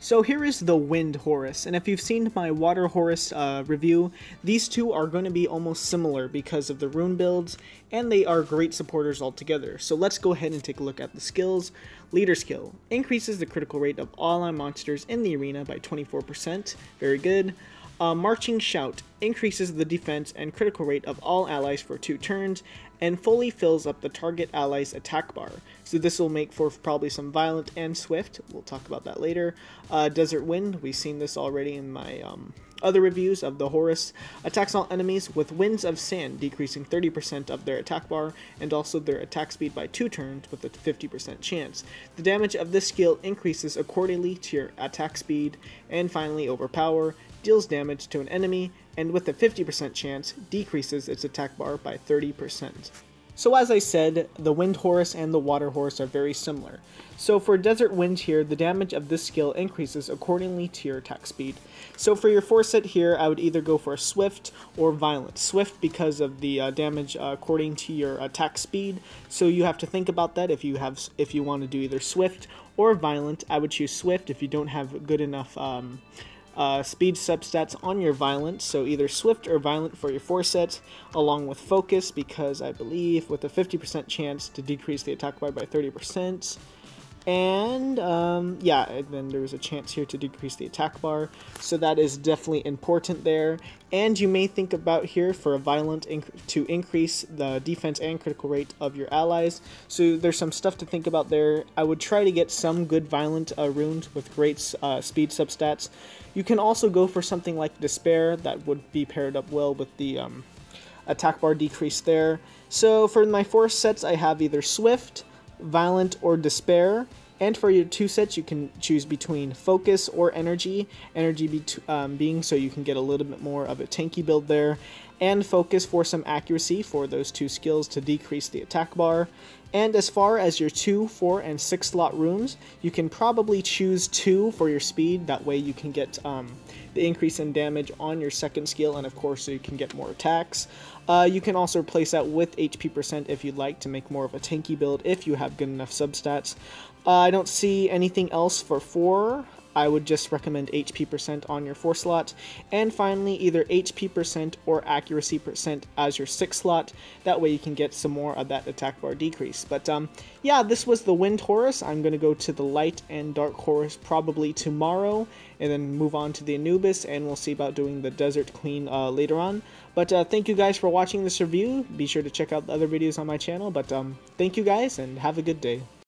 So here is the Wind Horus, and if you've seen my Water Horus review, these two are going to be almost similar because of the rune builds, and they are great supporters altogether. So let's go ahead and take a look at the skills. Leader skill, increases the critical rate of all ally monsters in the arena by 24%, very good. Marching Shout, increases the defense and critical rate of all allies for 2 turns, and fully fills up the target ally's attack bar. So this will make for probably some violent and swift, we'll talk about that later. Desert Wind, we've seen this already in my other reviews of the Horus. Attacks all enemies with winds of sand, decreasing 30% of their attack bar, and also their attack speed by 2 turns with a 50% chance. The damage of this skill increases accordingly to your attack speed. And finally, Overpower, deals damage to an enemy, and with a 50% chance, decreases its attack bar by 30%. So as I said, the Wind Horus and the Water Horus are very similar. So for Desert Wind here, the damage of this skill increases accordingly to your attack speed. So for your 4-set here, I would either go for Swift or Violent. Swift because of the damage according to your attack speed, so you have to think about that if you want to do either Swift or Violent. I would choose Swift if you don't have good enough speed substats on your Violent, so either Swift or Violent for your 4-set, along with Focus, because I believe with a 50% chance to decrease the attack bar by 30%, and then there's a chance here to decrease the attack bar, so that is definitely important there. And you may think about here for a Violent to increase the defense and critical rate of your allies, so there's some stuff to think about there. I would try to get some good Violent runes with great speed substats. You can also go for something like Despair, that would be paired up well with the attack bar decrease there. So for my 4 sets, I have either Swift, Violent, or Despair. And for your 2 sets, you can choose between Focus or Energy. Energy being so you can get a little bit more of a tanky build there. And Focus for some accuracy for those 2 skills to decrease the attack bar. And as far as your 2, 4, and 6 slot runes, you can probably choose 2 for your speed. That way you can get the increase in damage on your 2nd skill, and of course so you can get more attacks. You can also replace that with HP percent if you'd like to make more of a tanky build if you have good enough substats. I don't see anything else for 4. I would just recommend HP percent on your 4 slot, and finally either HP percent or accuracy percent as your 6 slot. That way you can get some more of that attack bar decrease. But yeah, this was the Wind Horus. I'm going to go to the Light and Dark Horus probably tomorrow, and then move on to the Anubis, and we'll see about doing the Desert Queen later on. But thank you guys for watching this review. Be sure to check out the other videos on my channel, but thank you guys, and have a good day.